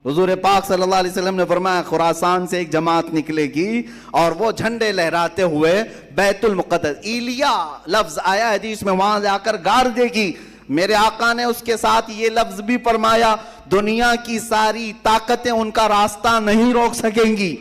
حضور پاک صلی اللہ علیہ وسلم نے فرمایا خراسان سے ایک جماعت نکلے گی اور وہ جھنڈے لہراتے ہوئے بیت المقدس، ایلیا لفظ آیا حدیث میں، وہاں جا کر گاڑ دے گی۔ میرے آقا نے اس کے ساتھ یہ لفظ بھی فرمایا، دنیا کی ساری طاقتیں ان کا راستہ نہیں روک سکیں گی۔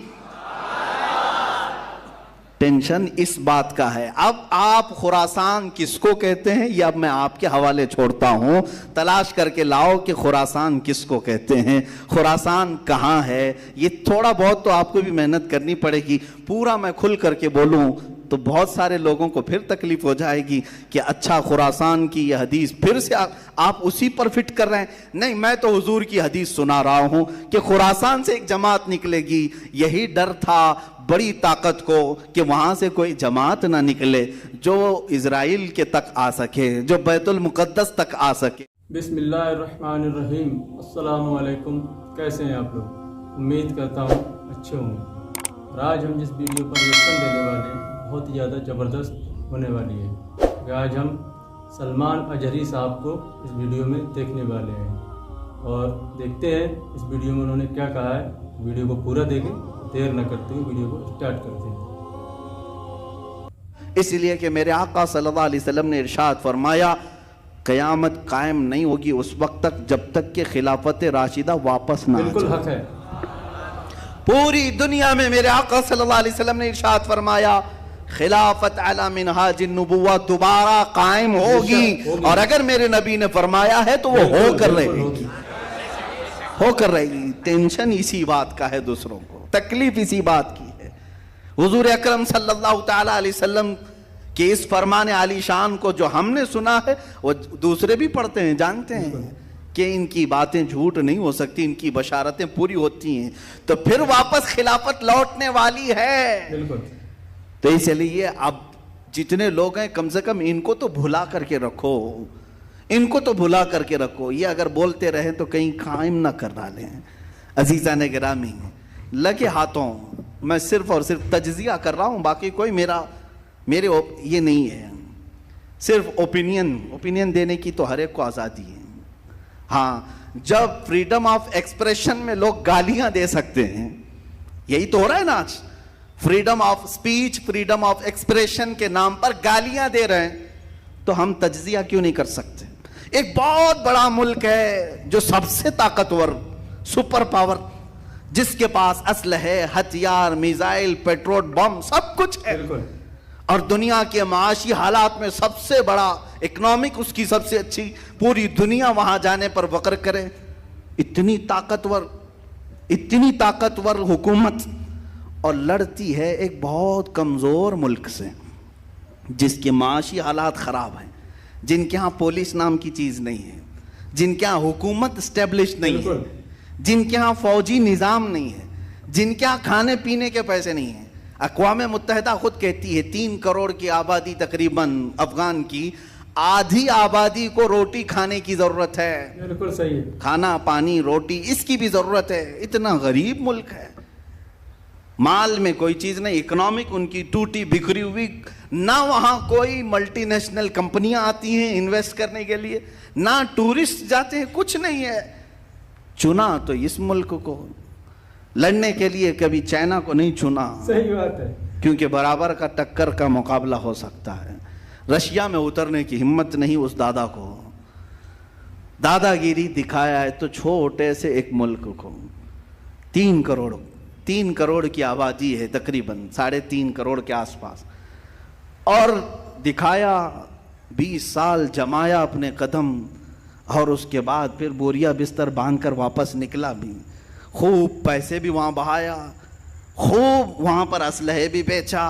ٹینشن اس بات کا ہے۔ اب آپ خراسان کس کو کہتے ہیں یہ اب میں آپ کے حوالے چھوڑتا ہوں، تلاش کر کے لاؤ کہ خراسان کس کو کہتے ہیں، خراسان کہاں ہے۔ یہ تھوڑا بہت تو آپ کو بھی محنت کرنی پڑے گی، پورا میں کھل کر کے بولوں تو بہت سارے لوگوں کو پھر تکلیف ہو جائے گی کہ اچھا خراسان کی یہ حدیث پھر سے آپ اسی پر فٹ کر رہے ہیں۔ نہیں، میں تو حضور کی حدیث سنا رہا ہوں کہ خراسان سے ایک جماعت نکلے گی۔ یہی ڈر تھا بڑی طاقت کو کہ وہاں سے کوئی جماعت نہ نکلے جو اسرائیل کے تک آ سکے، جو بیت المقدس تک آ سکے۔ بسم اللہ الرحمن الرحیم۔ السلام علیکم، کیسے ہیں آپ لوگ؟ امید کرتا ہوں اچھے ہوں گے۔ اور آج ہم جس ویڈیو پر ریئیکشن دینے والے ہیں بہت ہی زیادہ زبردست ہونے والی ہے کہ آج ہم سلمان اجہری صاحب کو اس ویڈیو میں دیکھنے والے ہیں اور دیکھتے ہیں اس ویڈیو میں انہوں نے کیا کہا ہے۔ ویڈیو کو پورا دیکھیں، دیر نہ کرتے ہوئے ویڈیو کو سٹارٹ کرتے ہیں۔ اس لیے کہ میرے آقا صلی اللہ علیہ وسلم نے ارشاد فرمایا قیامت قائم نہیں ہوگی اس وقت تک جب تک کہ خلافت راشدہ واپس نہ آ جائے۔ بالکل حق ہے۔ پوری دنیا میں میرے آقا صلی اللہ علیہ وسلم نے ارشاد فرمایا خلافت علی منہاج النبوہ دوبارہ قائم ہوگی، اور اگر میرے نبی نے فرمایا ہے تو وہ ہو کر رہے گی، ہو کر رہے گی۔ ٹینشن اسی بات کا ہے، دوسروں کو تکلیف اسی بات کی ہے۔ حضور اکرم صلی اللہ تعالی علیہ وسلم کے اس فرمان عالی شان کو جو ہم نے سنا ہے وہ دوسرے بھی پڑھتے ہیں، جانتے ہیں کہ ان کی باتیں جھوٹ نہیں ہو سکتی، ان کی بشارتیں پوری ہوتی ہیں، تو پھر واپس خلافت لوٹنے والی ہے۔ بالکل۔ تو اس لیے اب جتنے لوگ ہیں کم سے کم ان کو تو بھلا کر کے رکھو، ان کو تو بھلا کر کے رکھو۔ یہ اگر بولتے رہیں تو کہیں قائم نہ کر ڈالیں۔ عزیزان گرامی، لگے ہاتھوں میں صرف اور صرف تجزیہ کر رہا ہوں، باقی کوئی میرے یہ نہیں ہے، صرف اوپینین دینے کی تو ہر ایک کو آزادی ہے۔ ہاں، جب فریڈم آف ایکسپریشن میں لوگ گالیاں دے سکتے ہیں، یہی تو ہو رہا ہے نا آج، freedom of speech, freedom of expression کے نام پر گالیاں دے رہے ہیں، تو ہم تجزیہ کیوں نہیں کر سکتے؟ ایک بہت بڑا ملک ہے جو سب سے طاقتور سپر پاور، جس کے پاس اسلحے، ہتھیار، میزائل، پیٹرول بم سب کچھ ہے، اور دنیا کے معاشی حالات میں سب سے بڑا اکنامک اس کی سب سے اچھی، پوری دنیا وہاں جانے پر فخر کرے۔ اتنی طاقتور حکومت، اور لڑتی ہے ایک بہت کمزور ملک سے جس کے معاشی حالات خراب ہیں، جن کے ہاں پولیس نام کی چیز نہیں ہے، جن کے ہاں حکومت اسٹیبلش نہیں ہے، جن کے ہاں فوجی نظام نہیں ہے، جن کے ہاں کھانے پینے کے پیسے نہیں ہیں۔ اقوام متحدہ خود کہتی ہے 3 کروڑ کی آبادی تقریباً افغان کی، آدھی آبادی کو روٹی کھانے کی ضرورت ہے۔ بالکل صحیح ہے، کھانا پانی روٹی اس کی بھی ضرورت ہے۔ اتنا غریب ملک ہے، مال میں کوئی چیز نہیں، اکنامک ان کی ٹوٹی بکھری ہوئی، نہ وہاں کوئی ملٹی نیشنل کمپنیاں آتی ہیں انویسٹ کرنے کے لیے، نہ ٹورسٹ جاتے ہیں، کچھ نہیں ہے۔ چنا تو اس ملک کو لڑنے کے لیے، کبھی چائنا کو نہیں چنا۔ صحیح بات ہے، کیونکہ برابر کا ٹکر کا مقابلہ ہو سکتا ہے۔ رشیا میں اترنے کی ہمت نہیں اس دادا کو، دادا گیری دکھایا ہے تو چھوٹے سے ایک ملک کو 3 کروڑ کی آبادی ہے، تقریباً 3.5 کروڑ کے آس پاس، اور دکھایا 20 سال جمایا اپنے قدم، اور اس کے بعد پھر بوریا بستر باندھ کر واپس نکلا بھی، خوب پیسے بھی وہاں بہایا، خوب وہاں پر اسلحے بھی بیچا،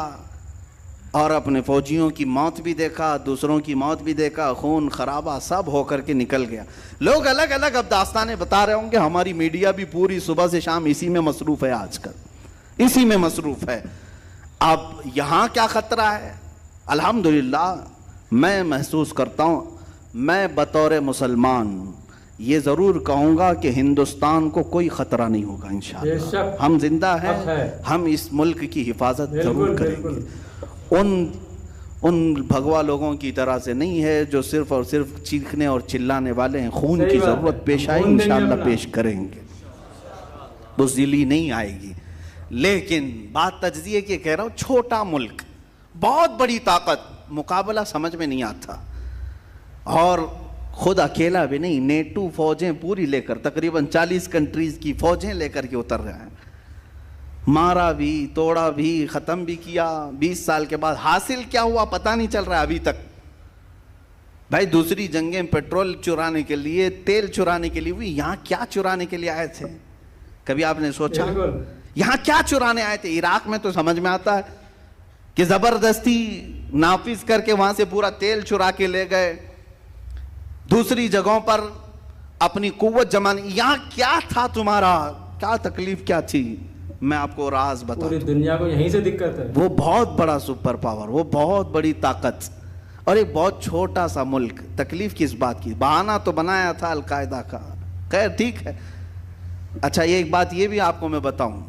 اور اپنے فوجیوں کی موت بھی دیکھا، دوسروں کی موت بھی دیکھا، خون خرابہ سب ہو کر کے نکل گیا۔ لوگ الگ الگ اب داستانیں بتا رہے ہوں گے، ہماری میڈیا بھی پوری صبح سے شام اسی میں مصروف ہے، آج کل اسی میں مصروف ہے۔ اب یہاں کیا خطرہ ہے؟ الحمدللہ میں محسوس کرتا ہوں، میں بطور مسلمان یہ ضرور کہوں گا کہ ہندوستان کو کوئی خطرہ نہیں ہوگا انشاءاللہ۔ ہم زندہ ہیں، ہم اس ملک کی حفاظت ضرور کریں گے۔ ان بھگوا لوگوں کی طرح سے نہیں ہے جو صرف اور صرف چیخنے اور چلانے والے ہیں۔ خون کی ضرورت پیش آئی، انشاءاللہ پیش کریں گے۔ بزدلی نہیں آئے گی. لیکن بات تجزیے کی کہہ رہا ہوں, چھوٹا ملک, بہت بڑی طاقت, مقابلہ سمجھ میں نہیں آتا. اور خود اکیلا بھی نہیں, نیٹو فوجیں پوری لے کر, تقریباً 40 کنٹریز کی فوجیں لے کر کے اتر رہے ہیں. مارا بھی, توڑا بھی, ختم بھی کیا. 20 سال کے بعد حاصل کیا ہوا پتہ نہیں چل رہا ابھی تک. بھائی دوسری جنگیں پیٹرول چرانے کے لیے, تیل چرانے کے لیے ہوئی, یہاں کیا چرانے کے لیے آئے تھے؟ کبھی آپ نے سوچا یہاں کیا چرانے آئے تھے؟ عراق میں تو سمجھ میں آتا ہے کہ زبردستی نافذ کر کے وہاں سے پورا تیل چرا کے لے گئے. دوسری جگہوں پر اپنی قوت جمانے. یہاں کیا تھا تمہارا, کیا تکلیف کیا تھی؟ میں آپ کو راز بتا, پوری دنیا کو یہیں سے دقت ہے. وہ بہت بڑا سپر پاور, وہ بہت بڑی طاقت, اور ایک بہت چھوٹا سا ملک. تکلیف کس بات کی؟ بہانہ تو بنایا تھا القاعدہ کا. خیر ٹھیک ہے. اچھا ایک بات یہ بھی آپ کو میں بتاؤں,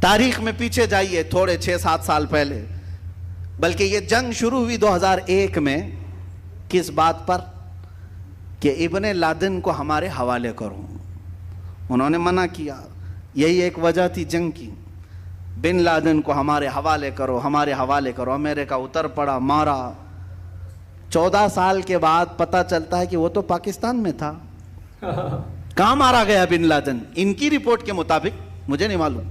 تاریخ میں پیچھے جائیے تھوڑے 6-7 سال پہلے, بلکہ یہ جنگ شروع ہوئی 2001 میں. کس بات پر؟ کہ ابن لادن کو ہمارے حوالے کرو. انہوں نے منع کیا, یہی ایک وجہ تھی جنگ کی. بن لادن کو ہمارے حوالے کرو, ہمارے حوالے کرو. امریکہ اتر پڑا, مارا. 14 سال کے بعد پتہ چلتا ہے کہ وہ تو پاکستان میں تھا. کہاں مارا گیا بن لادن؟ ان کی رپورٹ کے مطابق, مجھے نہیں معلوم,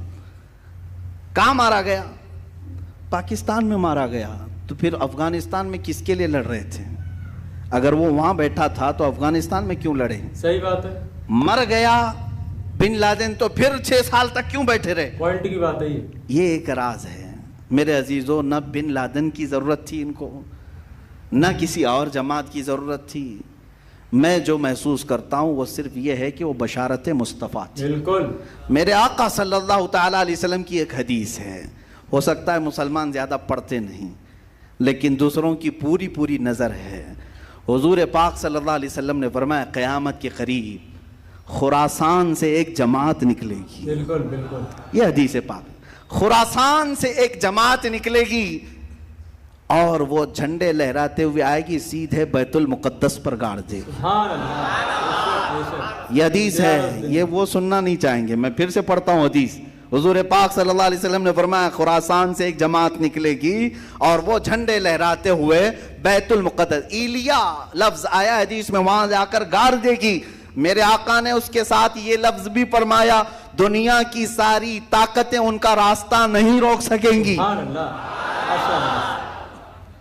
کہاں مارا گیا؟ پاکستان میں مارا گیا. تو پھر افغانستان میں کس کے لیے لڑ رہے تھے؟ اگر وہ وہاں بیٹھا تھا تو افغانستان میں کیوں لڑے؟ صحیح بات ہے. مر گیا بن لادن تو پھر 6 سال تک کیوں بیٹھے رہے؟ پوائنٹ کی بات ہے یہ ایک راز ہے میرے عزیزو. نہ بن لادن کی ضرورت تھی ان کو, نہ کسی اور جماعت کی ضرورت تھی. میں جو محسوس کرتا ہوں وہ صرف یہ ہے کہ وہ بشارت مصطفیٰ تھی. بالکل. میرے آقا صلی اللہ تعالیٰ علیہ وسلم کی ایک حدیث ہے. ہو سکتا ہے مسلمان زیادہ پڑھتے نہیں, لیکن دوسروں کی پوری نظر ہے. حضور پاک صلی اللہ علیہ وسلم نے فرمایا قیامت کے قریب خراسان سے ایک جماعت نکلے گی. بالکل بالکل. یہ حدیث پاک. خراسان سے ایک جماعت نکلے گی اور وہ جھنڈے لہراتے ہوئے آئے گی, سیدھے بیت المقدس پر گاڑ دے گی. سبحان اللہ. یہ حدیث ہے, یہ وہ سننا نہیں چاہیں گے. میں پھر سے پڑھتا ہوں حدیث. حضور پاک صلی اللہ علیہ وسلم نے فرمایا خراسان سے ایک جماعت نکلے گی اور وہ جھنڈے لہراتے ہوئے بیت المقدس, ایلیا لفظ آیا حدیث میں, وہاں جا کر گاڑ دے گی. میرے آقا نے اس کے ساتھ یہ لفظ بھی فرمایا دنیا کی ساری طاقتیں ان کا راستہ نہیں روک سکیں گی. سبحان اللہ.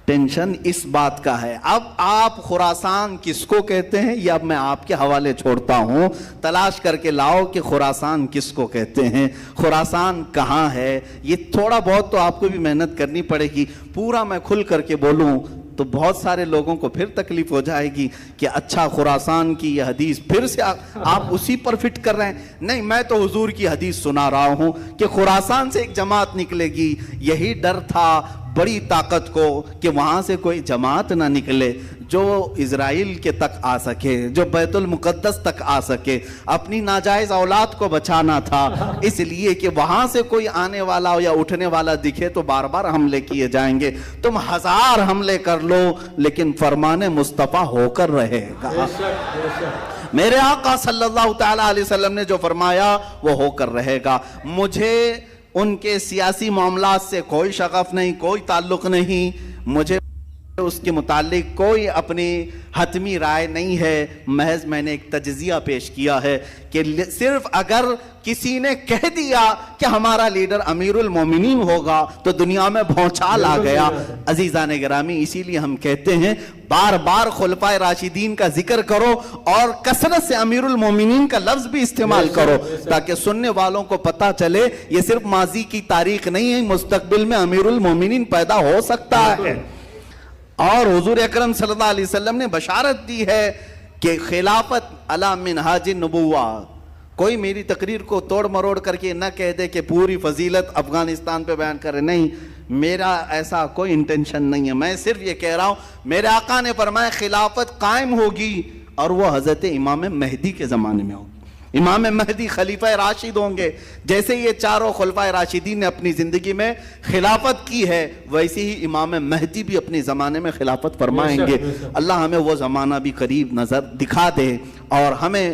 ٹینشن اس بات کا ہے. اب آپ خراسان کس کو کہتے ہیں یہ اب میں آپ کے حوالے چھوڑتا ہوں, تلاش کر کے لاؤ کہ خراسان کس کو کہتے ہیں, خراسان کہاں ہے. یہ تھوڑا بہت تو آپ کو بھی محنت کرنی پڑے گی. پورا میں کھل کر کے بولوں تو بہت سارے لوگوں کو پھر تکلیف ہو جائے گی کہ اچھا خراسان کی یہ حدیث پھر سے آپ اسی پر فٹ کر رہے ہیں. نہیں, میں تو حضور کی حدیث سنا رہا ہوں کہ خراسان سے ایک جماعت نکلے گی. یہی ڈر تھا بڑی طاقت کو کہ وہاں سے کوئی جماعت نہ نکلے جو اسرائیل کے تک آ سکے, جو بیت المقدس تک آ سکے. اپنی ناجائز اولاد کو بچانا تھا, اس لیے کہ وہاں سے کوئی آنے والا یا اٹھنے والا دکھے تو بار بار حملے کیے جائیں گے. تم 1000 حملے کر لو لیکن فرمان مصطفیٰ ہو کر رہے گا. میرے آقا صلی اللہ تعالیٰ علیہ وسلم نے جو فرمایا وہ ہو کر رہے گا. مجھے ان کے سیاسی معاملات سے کوئی شغف نہیں, کوئی تعلق نہیں. مجھے اس کے متعلق کوئی اپنی حتمی رائے نہیں ہے. محض میں نے ایک تجزیہ پیش کیا ہے کہ صرف اگر کسی نے کہہ دیا کہ ہمارا لیڈر امیر المومنین ہوگا تو دنیا میں بھونچال آ گیا. عزیزان گرامی, اسی لیے ہم کہتے ہیں بار بار خلفائے راشدین کا ذکر کرو اور کثرت سے امیر المومنین کا لفظ بھی استعمال کرو تاکہ سننے والوں کو پتا چلے یہ صرف ماضی کی تاریخ نہیں ہے, مستقبل میں امیر المومنین پیدا ہو سکتا ہے. اور حضور اکرم صلی اللہ علیہ وسلم نے بشارت دی ہے کہ خلافت علی منہاج النبوہ. کوئی میری تقریر کو توڑ مروڑ کر کے نہ کہہ دے کہ پوری فضیلت افغانستان پہ بیان کرے. نہیں, میرا ایسا کوئی انٹینشن نہیں ہے. میں صرف یہ کہہ رہا ہوں میرے آقا نے فرمایا خلافت قائم ہوگی اور وہ حضرت امام مہدی کے زمانے میں ہوگی. امام مہدی خلیفہ راشد ہوں گے. جیسے یہ چاروں خلفائے راشدین نے اپنی زندگی میں خلافت کی ہے ویسے ہی امام مہدی بھی اپنے زمانے میں خلافت فرمائیں گے. اللہ ہمیں وہ زمانہ بھی قریب نظر دکھا دے اور ہمیں